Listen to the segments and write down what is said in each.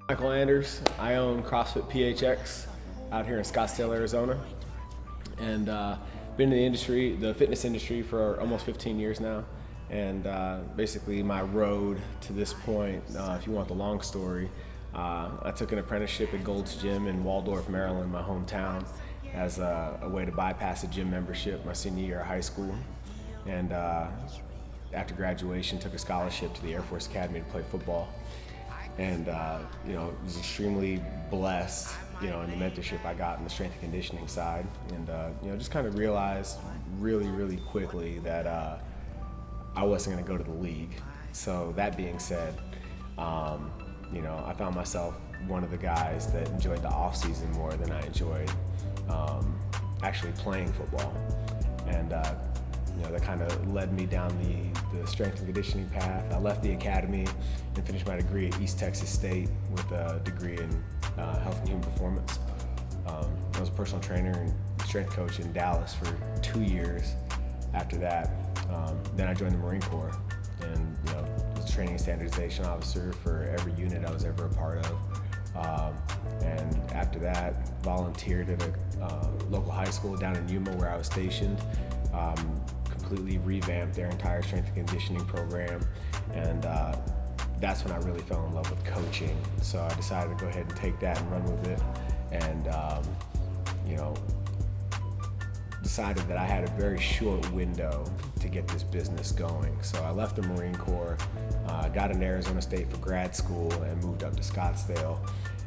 Michael Anders. I own CrossFit PHX out here in Scottsdale, Arizona, and been in the industry, the fitness industry, for almost 15 years now. And basically, my road to this point, if you want the long story, I took an apprenticeship at Gold's Gym in Waldorf, Maryland, my hometown, as a way to bypass a gym membership my senior year of high school. And after graduation, took a scholarship to the Air Force Academy to play football. And was extremely blessed, in the mentorship I got in the strength and conditioning side, and just kind of realized really quickly that I wasn't going to go to the league. So that being said, I found myself one of the guys that enjoyed the off season more than I enjoyed actually playing football, and that kind of led me down the strength and conditioning path. I left the academy and finished my degree at East Texas State with a degree in health and human performance. I was a personal trainer and strength coach in Dallas for 2 years. After that, then I joined the Marine Corps and was a training and standardization officer for every unit I was ever a part of. And after that, volunteered at a local high school down in Yuma where I was stationed. Completely revamped their entire strength and conditioning program, and that's when I really fell in love with coaching. So I decided to go ahead and take that and run with it, and decided that I had a very short window to get this business going. So I left the Marine Corps, got into Arizona State for grad school, and moved up to Scottsdale.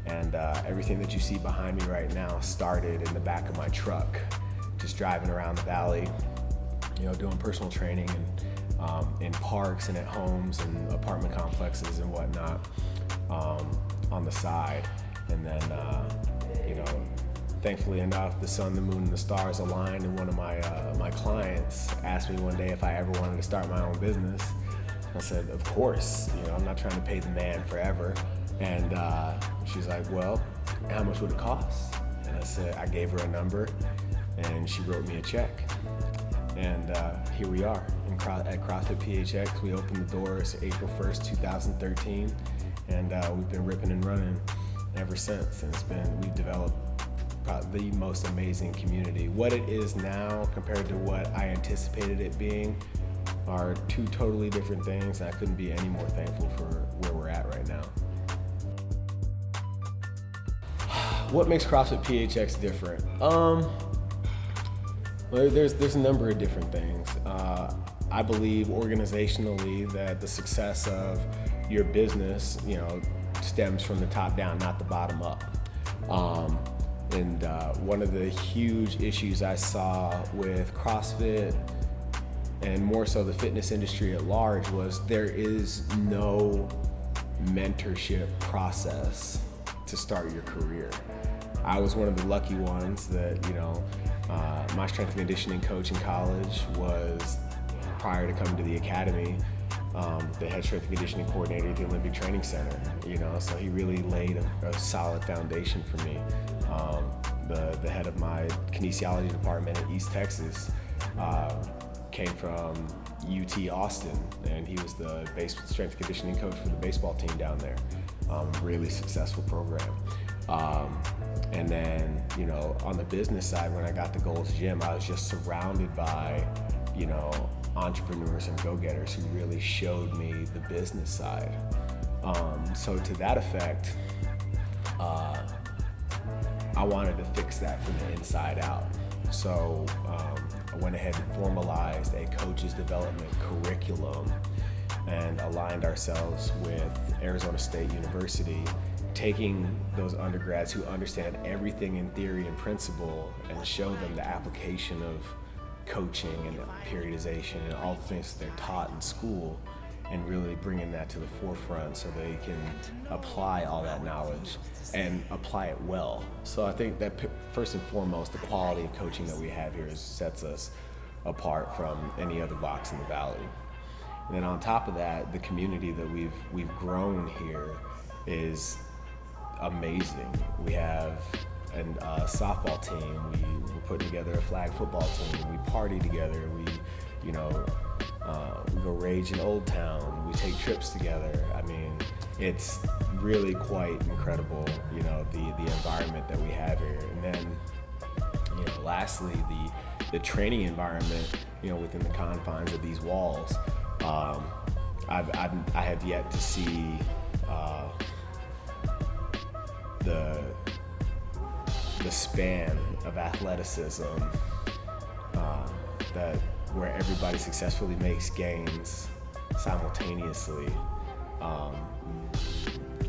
And everything that you see behind me right now started in the back of my truck, just driving around the valley, doing personal training and in parks and at homes and apartment complexes and whatnot, on the side. And then, thankfully enough, the sun, the moon, and the stars aligned, and one of my clients asked me one day if I ever wanted to start my own business. I said, of course, I'm not trying to pay the man forever. And she's like, well, how much would it cost? And I said, I gave her a number, and she wrote me a check. And here we are at CrossFit PHX. We opened the doors April 1st, 2013, and we've been ripping and running ever since. And we've developed probably the most amazing community. What it is now compared to what I anticipated it being are two totally different things, and I couldn't be any more thankful for where we're at right now. What makes CrossFit PHX different? Well, there's a number of different things. I believe organizationally that the success of your business, stems from the top down, not the bottom up. And one of the huge issues I saw with CrossFit, and more so the fitness industry at large, was there is no mentorship process to start your career. I was one of the lucky ones that, my strength and conditioning coach in college was, prior to coming to the academy, the head strength and conditioning coordinator at the Olympic Training Center, so he really laid a solid foundation for me. The head of my kinesiology department at East Texas came from UT Austin, and he was the strength and conditioning coach for the baseball team down there. Really successful program. And then, on the business side, when I got to Gold's Gym, I was just surrounded by, entrepreneurs and go-getters who really showed me the business side. So to that effect, I wanted to fix that from the inside out. So I went ahead and formalized a coach's development curriculum and aligned ourselves with Arizona State University, taking those undergrads who understand everything in theory and principle and show them the application of coaching and periodization and all the things that they're taught in school, and really bringing that to the forefront so they can apply all that knowledge and apply it well. So I think that first and foremost, the quality of coaching that we have here sets us apart from any other box in the valley. And then on top of that, the community that we've grown here is amazing. We have a softball team. We're putting together a flag football team. We party together. We go rage in Old Town. We take trips together. I mean, it's really quite incredible, you know, the environment that we have here. And then, you know, lastly, the training environment, you know, within the confines of these walls. I have yet to see the span of athleticism that where everybody successfully makes gains simultaneously,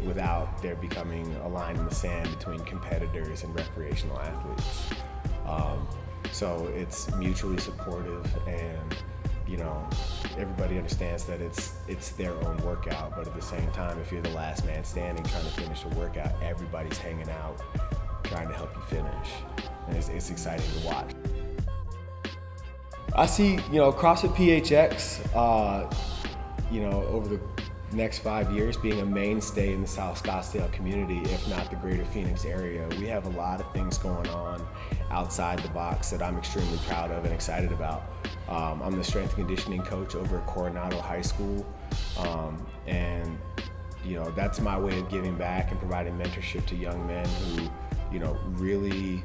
without there becoming a line in the sand between competitors and recreational athletes. So it's mutually supportive, and you know, everybody understands that it's their own workout, but at the same time, if you're the last man standing trying to finish a workout, everybody's hanging out trying to help you finish, and it's exciting to watch. I see, you know, CrossFit PHX, you know, over the next 5 years being a mainstay in the South Scottsdale community, if not the greater Phoenix area. We have a lot of things going on outside the box that I'm extremely proud of and excited about. I'm the strength and conditioning coach over at Coronado High School, and you know, that's my way of giving back and providing mentorship to young men who, you know, really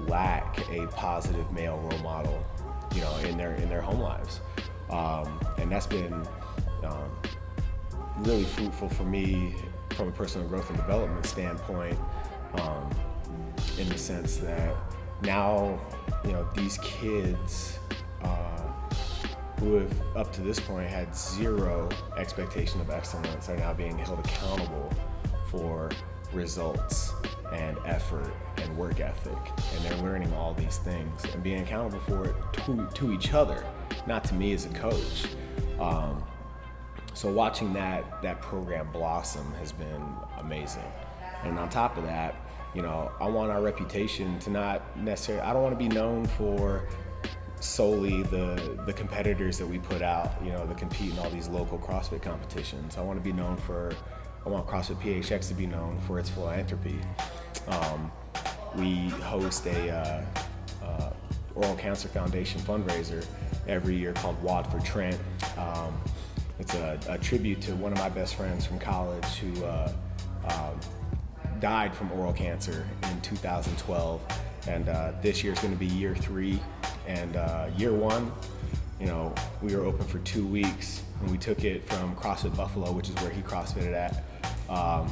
lack a positive male role model, you know, in their home lives, and that's been really fruitful for me from a personal growth and development standpoint, in the sense that now, you know, these kids who have up to this point had zero expectation of excellence are now being held accountable for results and effort and work ethic, and they're learning all these things and being accountable for it to each other, not to me as a coach. So watching that program blossom has been amazing. And on top of that, you know, I want our reputation to not necessarily, I don't want to be known for solely the competitors that we put out, you know, that compete in all these local CrossFit competitions. I want CrossFit PHX to be known for its philanthropy. We host a Oral Cancer Foundation fundraiser every year called WAD for Trent. It's a tribute to one of my best friends from college who died from oral cancer in 2012. And this year's going to be year 3. And year 1, you know, we were open for 2 weeks, and we took it from CrossFit Buffalo, which is where he CrossFitted at.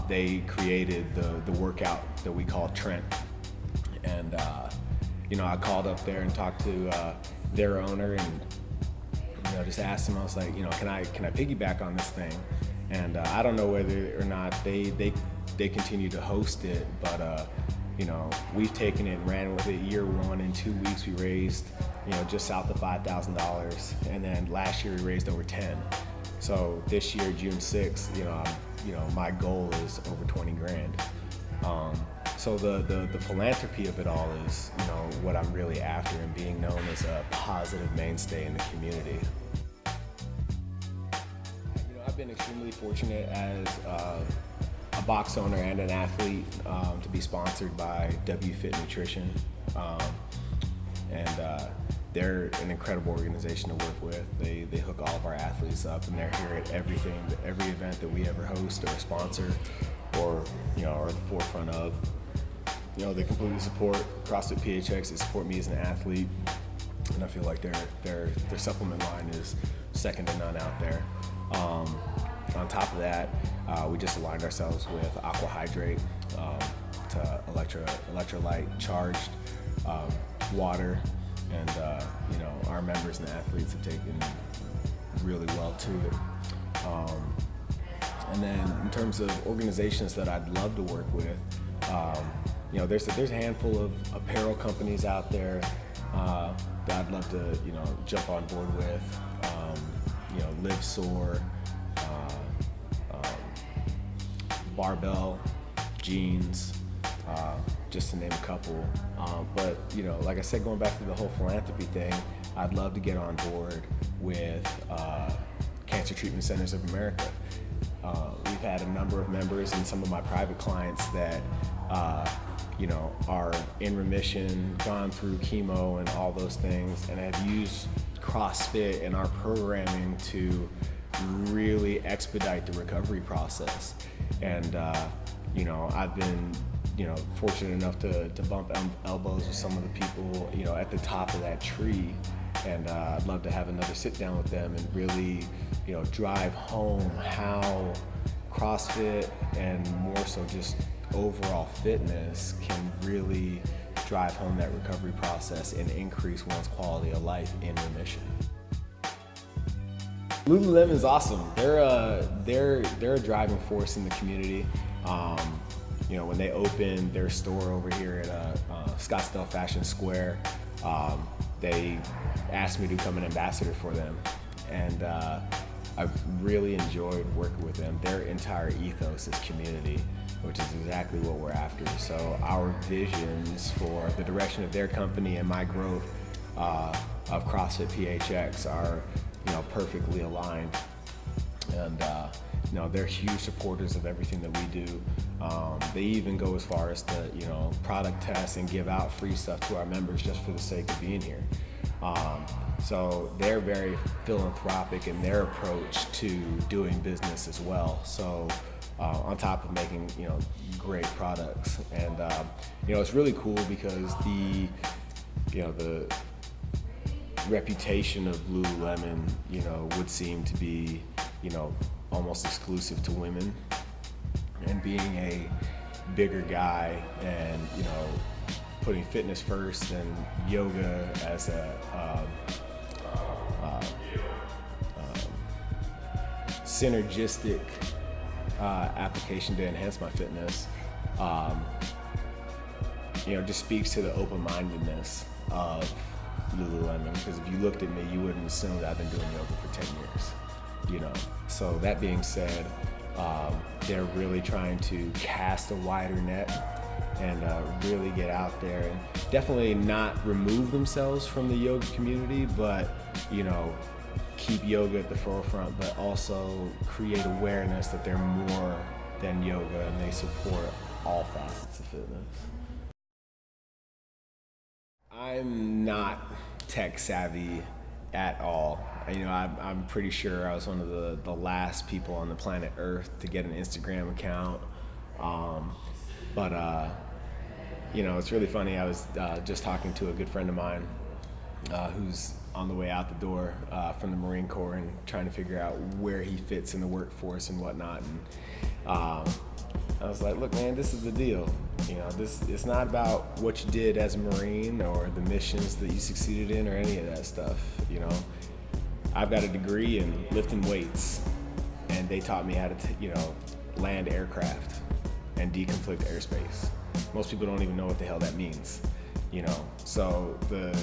They created the workout that we call Trent. And you know, I called up there and talked to their owner, and you know, just asked him, I was like, you know, can I piggyback on this thing? And I don't know whether or not they continue to host it, but you know, we've taken it and ran with it. Year 1, in 2 weeks, we raised, you know, just south of $5,000, and then last year we raised over 10. So this year, June 6th, you know, my goal is over 20 grand. So the philanthropy of it all is, you know, what I'm really after, and being known as a positive mainstay in the community. You know, I've been extremely fortunate as a box owner and an athlete to be sponsored by WFit Nutrition, and they're an incredible organization to work with. They hook all of our athletes up, and they're here at every event that we ever host or sponsor, or you know, are at the forefront of. You know, they completely support CrossFit PHX. They support me as an athlete, and I feel like their supplement line is second to none out there. On top of that, we just aligned ourselves with Aqua Hydrate, to electrolyte charged water, and you know, our members and athletes have taken really well to it. And then in terms of organizations that I'd love to work with, you know, there's a handful of apparel companies out there that I'd love to, you know, jump on board with. You know, Live Soar, Barbell, Jeans, just to name a couple. But you know, like I said, going back to the whole philanthropy thing, I'd love to get on board with Cancer Treatment Centers of America. We've had a number of members and some of my private clients that you know, are in remission, gone through chemo and all those things, and have used CrossFit and our programming to really expedite the recovery process. And I've been fortunate enough to bump elbows with some of the people at the top of that tree, and I'd love to have another sit down with them and really drive home how CrossFit and more so just overall fitness can really drive home that recovery process and increase one's quality of life in remission. Lululemon is awesome. They're a driving force in the community. When they opened their store over here at Scottsdale Fashion Square, they asked me to become an ambassador for them, and I've really enjoyed working with them. Their entire ethos is community, which is exactly what we're after. So our visions for the direction of their company and my growth of CrossFit PHX are perfectly aligned. And they're huge supporters of everything that we do. They even go as far as to product test and give out free stuff to our members just for the sake of being here. So they're very philanthropic in their approach to doing business as well. So on top of making great products, and it's really cool because the reputation of Lululemon would seem to be almost exclusive to women, and being a bigger guy and putting fitness first and yoga as a synergistic application to enhance my fitness, just speaks to the open-mindedness of Lululemon. Because if you looked at me, you wouldn't assume that I've been doing yoga for 10 years. So that being said, they're really trying to cast a wider net and really get out there and definitely not remove themselves from the yoga community, but keep yoga at the forefront, but also create awareness that they're more than yoga and they support all facets of fitness. I'm not tech savvy at all. I'm pretty sure I was one of the last people on the planet Earth to get an Instagram account. It's really funny. I was just talking to a good friend of mine who's on the way out the door from the Marine Corps and trying to figure out where he fits in the workforce and whatnot. And I was like, look, man, this is the deal. It's not about what you did as a Marine or the missions that you succeeded in or any of that stuff. I've got a degree in lifting weights, and they taught me how to, land aircraft and deconflict airspace. Most people don't even know what the hell that means, So the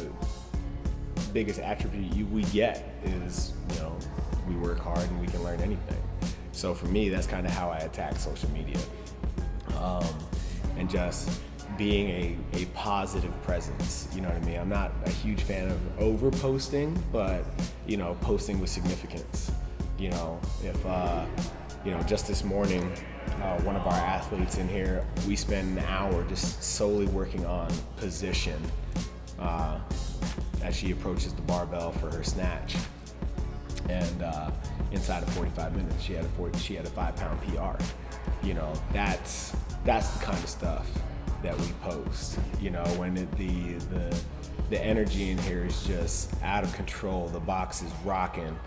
biggest attribute we get is, we work hard and we can learn anything. So for me, that's kind of how I attack social media, and just being a positive presence. You know what I mean? I'm not a huge fan of over posting, but posting with significance. If just this morning, one of our athletes in here, we spend an hour just solely working on position as she approaches the barbell for her snatch, and inside of 45 minutes she had a 5-pound PR. That's the kind of stuff that we post. When the energy in here is just out of control, the box is rocking,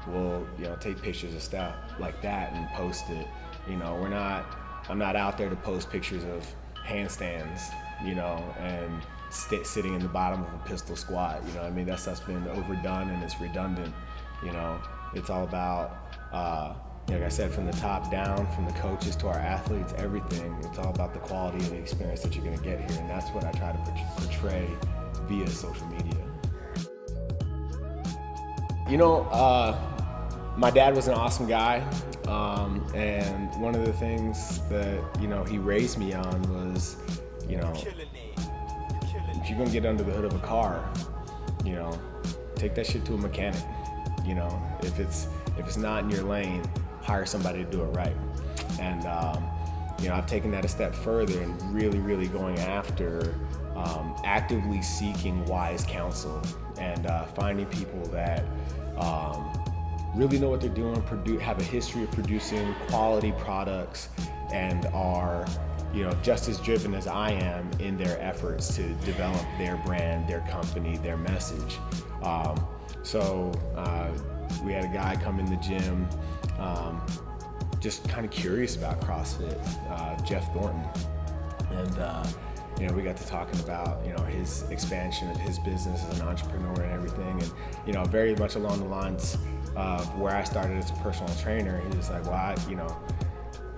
we'll take pictures of stuff like that and post it. I'm not out there to post pictures of handstands, and sitting in the bottom of a pistol squat. That stuff's been overdone and it's redundant. It's all about like I said, from the top down, from the coaches to our athletes, everything. It's all about the quality and the experience that you're going to get here, and that's what I try to portray via social media. My dad was an awesome guy, and one of the things that he raised me on was, if you're going to get under the hood of a car, take that shit to a mechanic. If it's not in your lane, hire somebody to do it right. And I've taken that a step further and really going after actively seeking wise counsel and finding people that really know what they're doing, have a history of producing quality products, and are, just as driven as I am in their efforts to develop their brand, their company, their message. So we had a guy come in the gym, just kind of curious about CrossFit, Jeff Thornton. And we got to talking about his expansion of his business as an entrepreneur and everything, and very much along the lines of where I started as a personal trainer. He was like, well,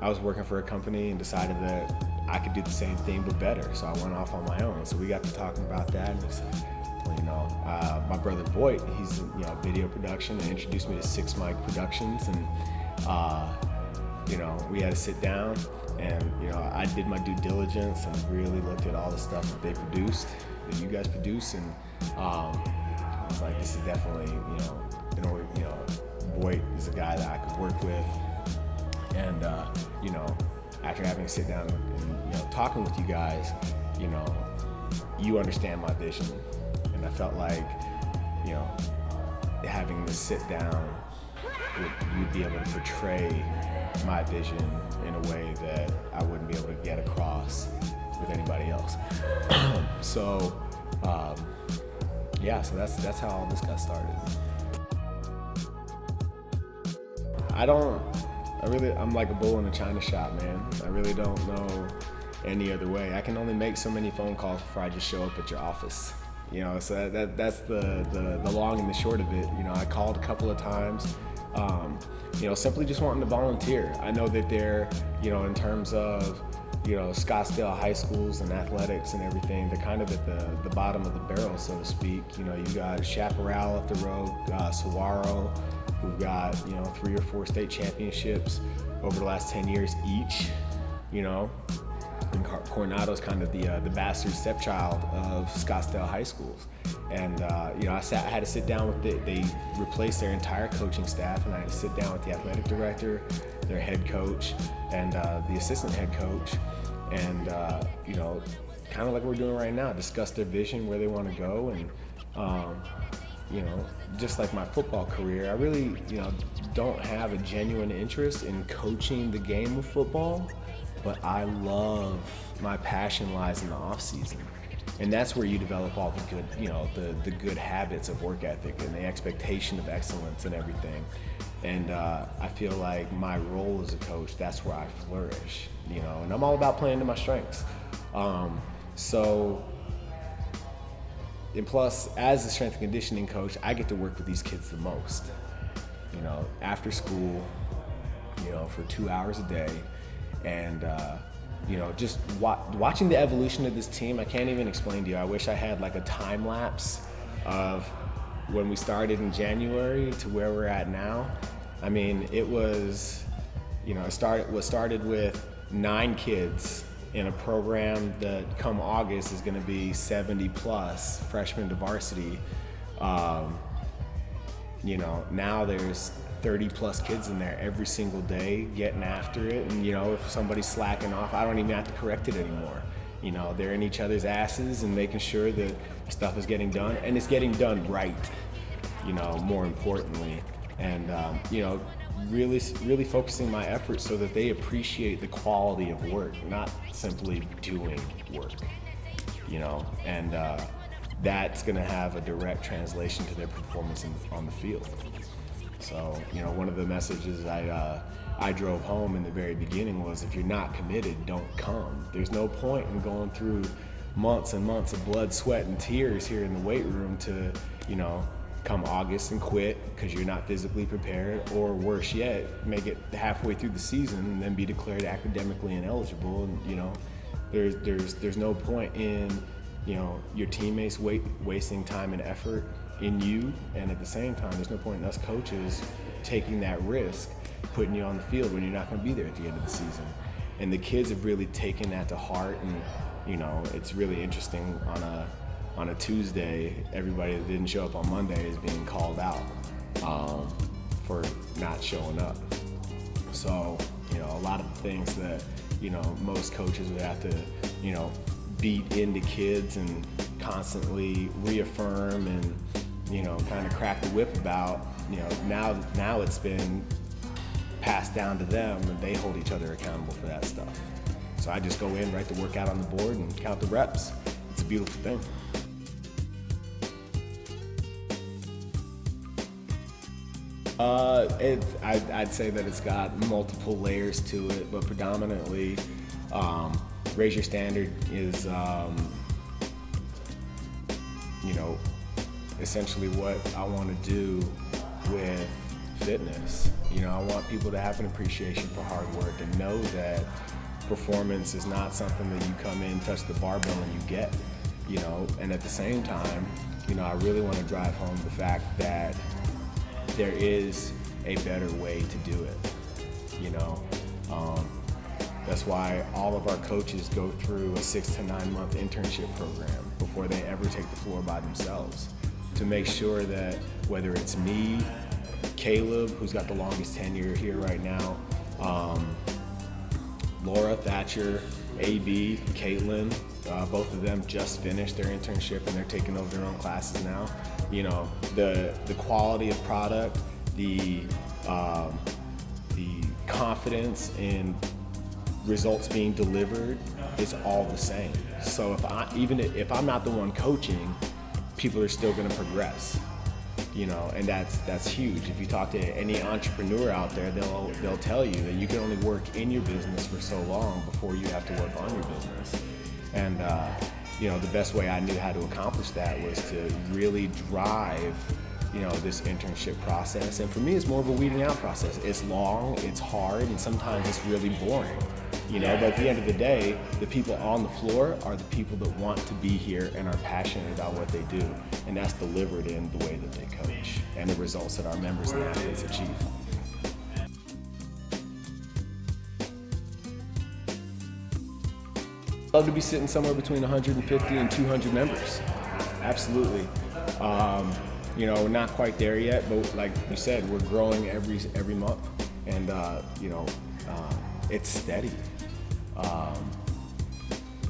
I was working for a company and decided that I could do the same thing but better, so I went off on my own. So we got to talking about that, and he's like, well, my brother Voight, he's in video production, and introduced me to Six Mic Productions, and we had to sit down, and I did my due diligence and really looked at all the stuff that they produced, that you guys produce, and I was like, this is definitely Voight is a guy that I could work with, and after having to sit down and talking with you guys, you understand my vision, and I felt like having to sit down, you'd be able to portray my vision in a way that I wouldn't be able to get across with anybody else. So that's how all this got started. I'm like a bull in a china shop, man. I really don't know any other way. I can only make so many phone calls before I just show up at your office. So that's the long and the short of it. I called a couple of times, simply just wanting to volunteer. I know that they're, in terms of, Scottsdale high schools and athletics and everything, they're kind of at the bottom of the barrel, so to speak. You got Chaparral up the road, Saguaro, who've got, 3 or 4 state championships over the last 10 years each, and Coronado's kind of the bastard stepchild of Scottsdale high schools. And, I had to sit down with they replaced their entire coaching staff, and I had to sit down with the athletic director, their head coach, and the assistant head coach, and, kind of like we're doing right now, discuss their vision, where they want to go. And, just like my football career, I really, don't have a genuine interest in coaching the game of football, but I love, my passion lies in the off season. And that's where you develop all the good, the good habits of work ethic and the expectation of excellence and everything. And I feel like my role as a coach, that's where I flourish, and I'm all about playing to my strengths. And plus, as a strength and conditioning coach, I get to work with these kids the most, after school, for 2 hours a day. And, just watching the evolution of this team, I can't even explain to you. I wish I had like a time lapse of when we started in January to where we're at now. I mean, it was, it started with 9 kids in a program that come August is going to be 70 plus freshmen to varsity. Now there's 30 plus kids in there every single day getting after it. And, if somebody's slacking off, I don't even have to correct it anymore. They're in each other's asses and making sure that stuff is getting done, and it's getting done right, more importantly. And, really focusing my efforts so that they appreciate the quality of work, not simply doing work, and that's going to have a direct translation to their performance on the field. So, one of the messages I drove home in the very beginning was, if you're not committed, don't come. There's no point in going through months and months of blood, sweat, and tears here in the weight room to, come August and quit because you're not physically prepared, or worse yet, make it halfway through the season and then be declared academically ineligible. And there's no point in your teammates wasting time and effort in you, and at the same time there's no point in us coaches taking that risk, putting you on the field when you're not going to be there at the end of the season. And the kids have really taken that to heart, and it's really interesting on a Tuesday, everybody that didn't show up on Monday is being called out for not showing up. So, a lot of the things that, most coaches would have to, beat into kids and constantly reaffirm and, kind of crack the whip about, now it's been passed down to them, and they hold each other accountable for that stuff. So I just go in, write the workout on the board, and count the reps. It's a beautiful thing. I'd say that it's got multiple layers to it, but predominantly, raise your standard is, essentially what I want to do with fitness. I want people to have an appreciation for hard work and know that performance is not something that you come in, touch the barbell, and you get. And at the same time, I really want to drive home the fact that there is a better way to do it. That's why all of our coaches go through a 6 to 9 month internship program before they ever take the floor by themselves, to make sure that whether it's me, Caleb, who's got the longest tenure here right now, Laura, Thatcher, AB, Caitlin, both of them just finished their internship and they're taking over their own classes now. The quality of product, the confidence in results being delivered is all the same. So even if I'm not the one coaching, people are still going to progress. And that's huge. If you talk to any entrepreneur out there, they'll tell you that you can only work in your business for so long before you have to work on your business. And the best way I knew how to accomplish that was to really drive this internship process. And for me, it's more of a weeding out process. It's long, it's hard, and sometimes it's really boring. But at the end of the day, the people on the floor are the people that want to be here and are passionate about what they do. And that's delivered in the way that they coach and the results that our members and athletes achieve. Love to be sitting somewhere between 150 and 200 members. Absolutely. We're not quite there yet, but like you said, we're growing every month, and it's steady.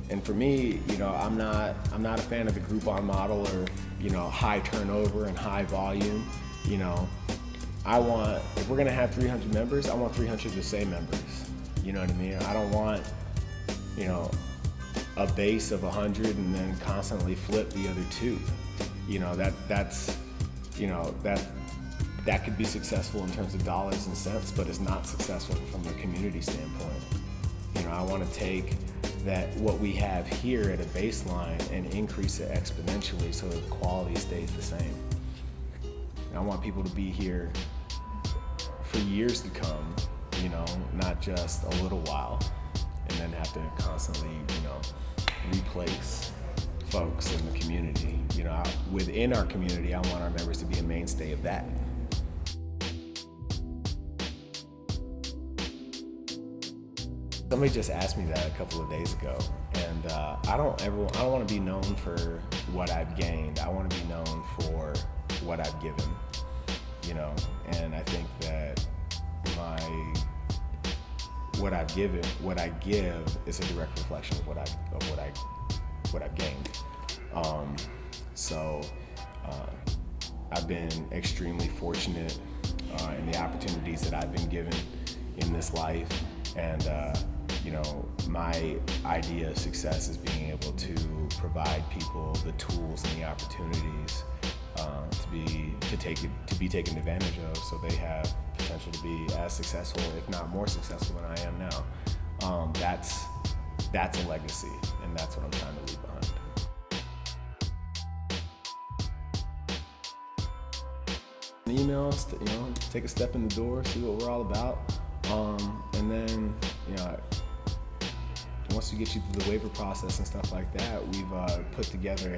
And for me, I'm not a fan of the Groupon model or high turnover and high volume. If we're gonna have 300 members, I want 300 of the same members. You know what I mean? I don't want a base of 100 and then constantly flip the other two. That could be successful in terms of dollars and cents, but it's not successful from a community standpoint. I want to take what we have here at a baseline and increase it exponentially so that the quality stays the same. I want people to be here for years to come, not just a little while, and then have to constantly, replace folks in the community. Within our community, I want our members to be a mainstay of that. Somebody just asked me that a couple of days ago, and I don't want to be known for what I've gained. I want to be known for what I've given, and I think that what I give is a direct reflection of what I've gained. I've been extremely fortunate in the opportunities that I've been given in this life, and my idea of success is being able to provide people the tools and the opportunities to be taken advantage of, so they have potential to be as successful, if not more successful than I am now. That's a legacy, and that's what I'm trying to leave behind. Emails, take a step in the door, see what we're all about, and then once we get you through the waiver process and stuff like that, we've put together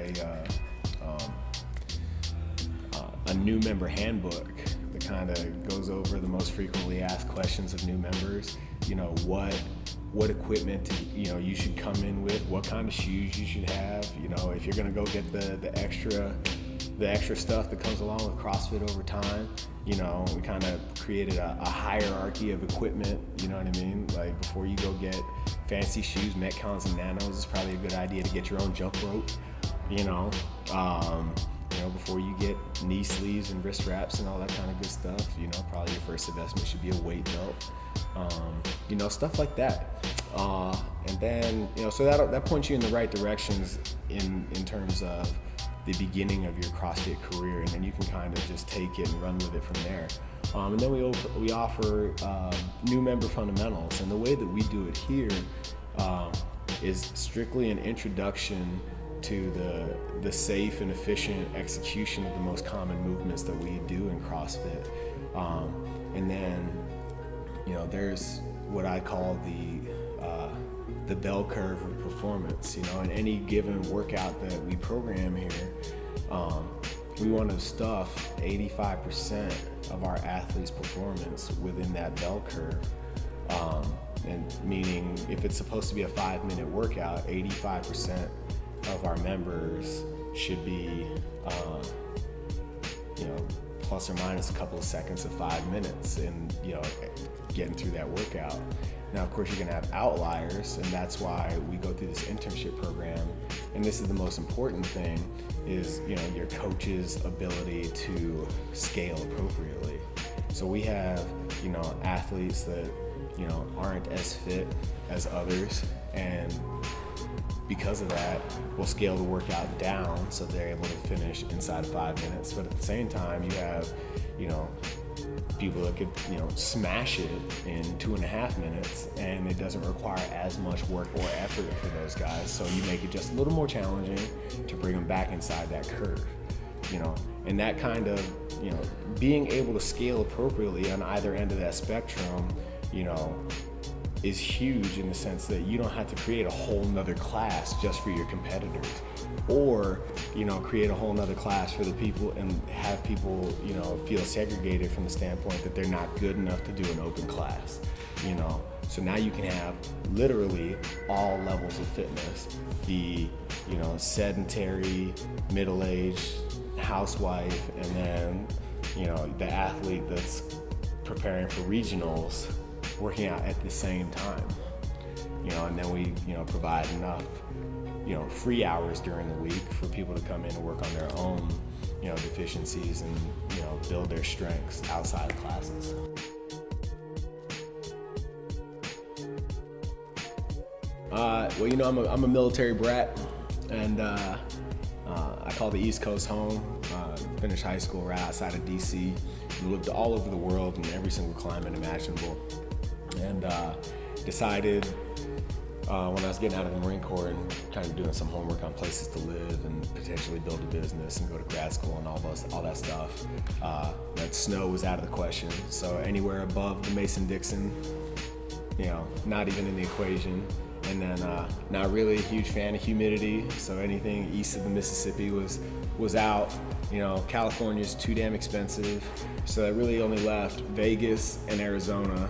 a new member handbook that kind of goes over the most frequently asked questions of new members. What equipment you should come in with, what kind of shoes you should have. If you're gonna go get the extra stuff that comes along with CrossFit over time. We kind of created a hierarchy of equipment, you know what I mean? Like, before you go get fancy shoes, Metcons and Nanos, it's probably a good idea to get your own jump rope, before you get knee sleeves and wrist wraps and all that kind of good stuff, probably your first investment should be a weight belt, stuff like that. And then, so that points you in the right directions in terms of the beginning of your CrossFit career, and then you can kind of just take it and run with it from there. And then we offer new member fundamentals, and the way that we do it here is strictly an introduction to the safe and efficient execution of the most common movements that we do in CrossFit. And then, there's what I call the bell curve of performance. In any given workout that we program here, we want to stuff 85% of our athletes' performance within that bell curve. And meaning, if it's supposed to be a 5-minute workout, 85% of our members should be, plus or minus a couple of seconds of 5 minutes in, getting through that workout. Now, of course, you're gonna have outliers, and that's why we go through this internship program. And this is the most important thing, is, your coach's ability to scale appropriately. So we have, athletes that, aren't as fit as others, and because of that, we'll scale the workout down so they're able to finish inside of 5 minutes. But at the same time, you have, people that could, smash it in 2.5 minutes, and it doesn't require as much work or effort for those guys. So you make it just a little more challenging to bring them back inside that curve, and that kind of, being able to scale appropriately on either end of that spectrum, is huge in the sense that you don't have to create a whole nother class just for your competitors, or create a whole nother class for the people and have people feel segregated from the standpoint that they're not good enough to do an open class. So now you can have literally all levels of fitness, the sedentary, middle-aged housewife, and then the athlete that's preparing for regionals working out at the same time, and then we provide enough free hours during the week for people to come in and work on their own deficiencies and build their strengths outside of classes. Well, I'm a military brat, and I call the East Coast home. Finished high school right outside of DC, and lived all over the world in every single climate imaginable. And decided when I was getting out of the Marine Corps and kind of doing some homework on places to live and potentially build a business and go to grad school and all that stuff, that snow was out of the question. So anywhere above the Mason-Dixon, not even in the equation. And then not really a huge fan of humidity, so anything east of the Mississippi was out. California's too damn expensive, so that really only left Vegas and Arizona.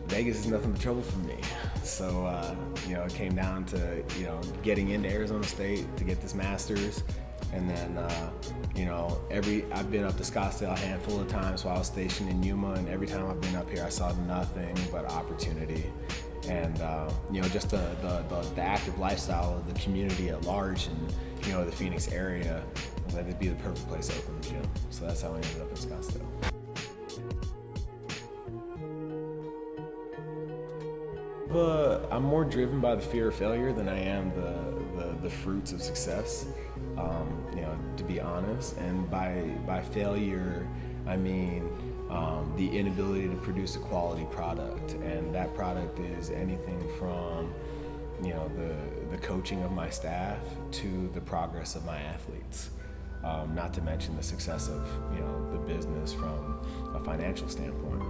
Vegas is nothing but trouble for me. So, it came down to, getting into Arizona State to get this master's. And then, I've been up to Scottsdale a handful of times while I was stationed in Yuma, and every time I've been up here, I saw nothing but opportunity. And, just the active lifestyle of the community at large and, the Phoenix area, was like, it'd be the perfect place to open the gym. So that's how I ended up in Scottsdale. But I'm more driven by the fear of failure than I am the fruits of success, to be honest. And by failure, I mean the inability to produce a quality product. And that product is anything from, the coaching of my staff to the progress of my athletes. Not to mention the success of, the business from a financial standpoint.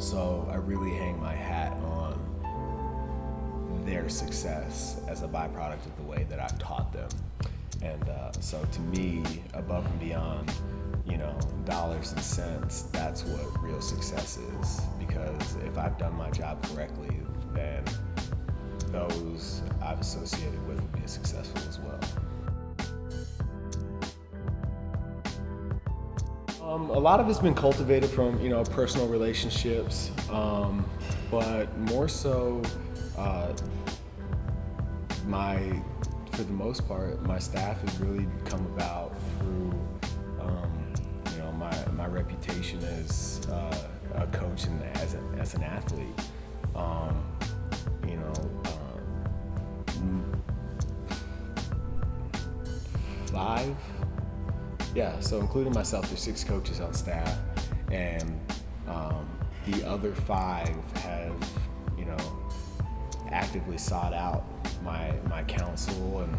So I really hang my hat on their success as a byproduct of the way that I've taught them. And so to me, above and beyond, dollars and cents, that's what real success is. Because if I've done my job correctly, then those I've associated with will be successful as well. A lot of it's been cultivated from, personal relationships, but more so for the most part, my staff has really come about through, my reputation as a coach and as an athlete. So including myself, there's 6 coaches on staff, and the other 5 have, actively sought out my counsel and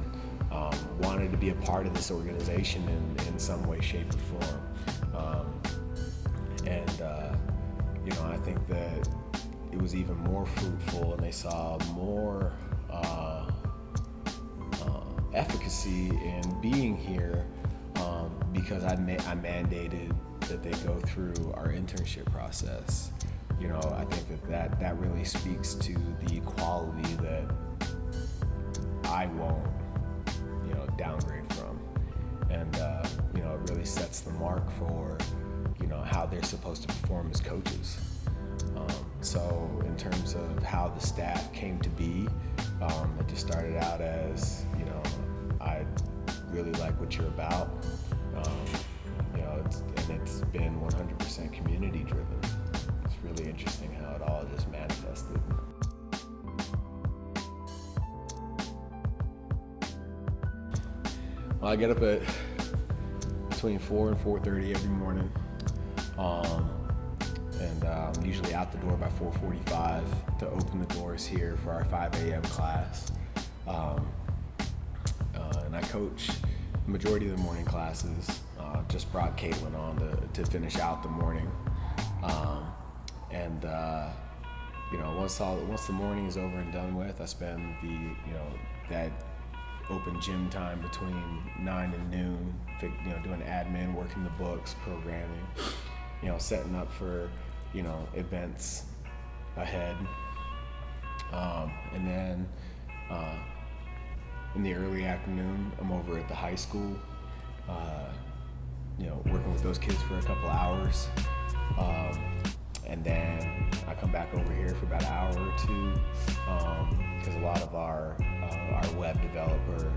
wanted to be a part of this organization in some way, shape, or form. I think that it was even more fruitful, and they saw more efficacy in being here because I mandated that they go through our internship process. I think that really speaks to the quality that I won't, downgrade from, and it really sets the mark for, how they're supposed to perform as coaches. So in terms of how the staff came to be, it just started out as, I really like what you're about. It's been 100% community driven. It's really interesting how it all just manifested. Well, I get up at between 4 and 4:30 every morning, and I'm usually out the door by 4:45 to open the doors here for our 5 a.m. class. And I coach the majority of the morning classes. Just brought Caitlin on to finish out the morning. Once the morning is over and done with, I spend that open gym time between 9 and noon, doing admin, working the books, programming, setting up for, events ahead. And then in the early afternoon, I'm over at the high school, working with those kids for a couple hours. And then I come back over here for about an hour or two, because a lot of our web developer,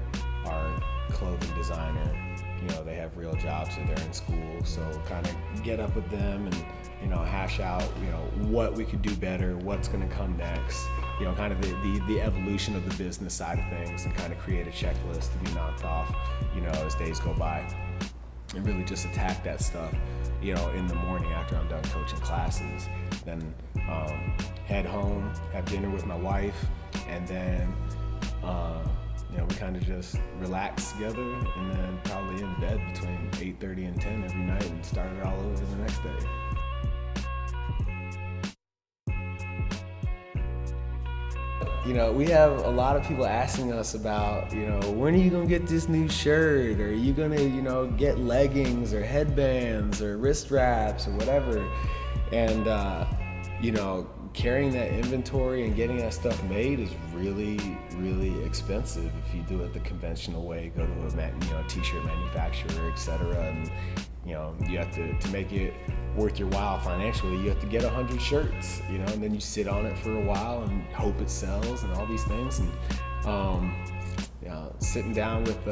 our clothing designer, they have real jobs or they're in school. So kind of get up with them and, hash out, what we could do better, what's going to come next, kind of the evolution of the business side of things, and kind of create a checklist to be knocked off, as days go by. And really just attack that stuff, in the morning after I'm done coaching classes. Then head home, have dinner with my wife, and then we kind of just relax together, and then probably in bed between 8:30 and 10 every night, and start it all over the next day. We have a lot of people asking us about, when are you gonna get this new shirt? Or are you gonna, get leggings or headbands or wrist wraps or whatever? And, carrying that inventory and getting that stuff made is really, really expensive if you do it the conventional way, go to a t-shirt manufacturer, etc. And, you have to make it worth your while financially, you have to get 100 shirts, and then you sit on it for a while and hope it sells and all these things. And sitting down with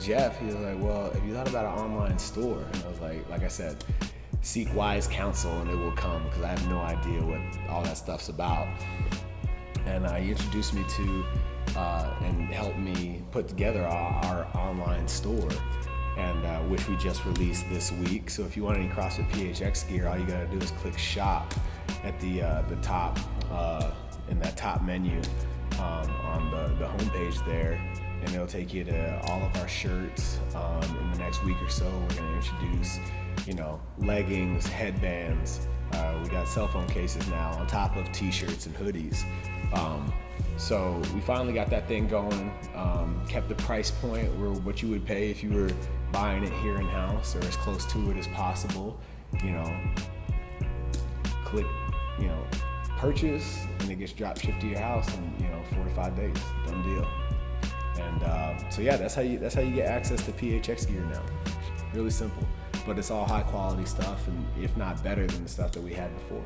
Jeff, he was like, well, have you thought about an online store? And I was like I said, seek wise counsel and it will come, because I have no idea what all that stuff's about. And he introduced me to and helped me put together our online store, and which we just released this week. So if you want any CrossFit PHX gear, all you gotta do is click shop at the top, in that top menu on the homepage there, and it'll take you to all of our shirts. In the next week or so, we're gonna introduce, leggings, headbands. We got cell phone cases now on top of t-shirts and hoodies. So we finally got that thing going, kept the price point where what you would pay if you were buying it here in-house, or as close to it as possible. Click, purchase, and it gets drop shipped to your house in 4 to 5 days. Done deal. And so yeah, that's how you get access to PHX gear now. Really simple, but it's all high quality stuff, and if not better than the stuff that we had before.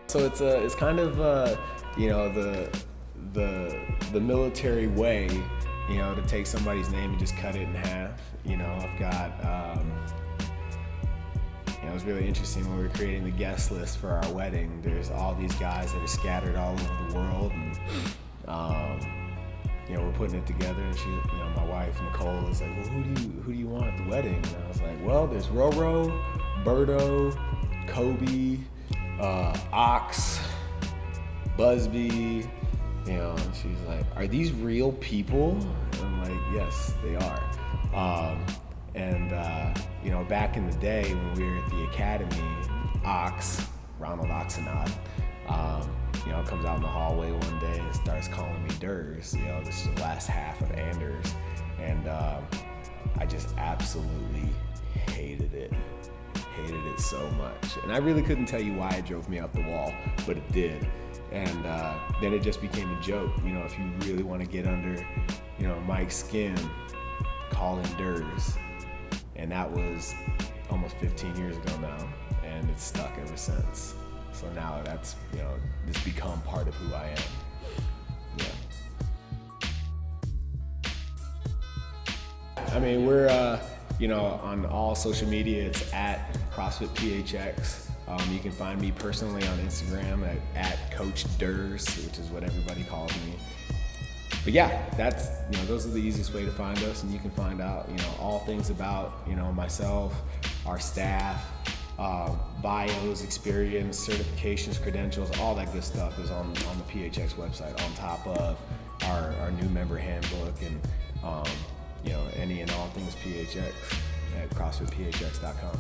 So it's kind of you know, the military way, you know, to take somebody's name and just cut it in half. You know, I've got you know, it was really interesting when we were creating the guest list for our wedding. There's all these guys that are scattered all over the world, and you know, we're putting it together. And she, you know, my wife Nicole is like, well, who do you want at the wedding? And I was like, well, there's Roro, Berto, Kobe, Ox, Busby. You know, and she's like, are these real people? And I'm like, yes, they are. You know, back in the day when we were at the academy, Ronald Oxenod, you know, comes out in the hallway one day and starts calling me Durs. You know, this is the last half of Anders. And I just absolutely hated it. Hated it so much. And I really couldn't tell you why it drove me up the wall, but it did. And then it just became a joke. You know, if you really want to get under, you know, Mike's skin, call him Durs. And that was almost 15 years ago now, and it's stuck ever since. So now that's, you know, it's become part of who I am. Yeah. I mean, we're, you know, on all social media, it's at CrossFit PHX. You can find me personally on Instagram at Coach Durs, which is what everybody calls me. But yeah, that's, you know, those are the easiest way to find us, and you can find out, you know, all things about, you know, myself, our staff, bios, experience, certifications, credentials, all that good stuff is on the PHX website, on top of our new member handbook and, you know, any and all things PHX at CrossFitPHX.com.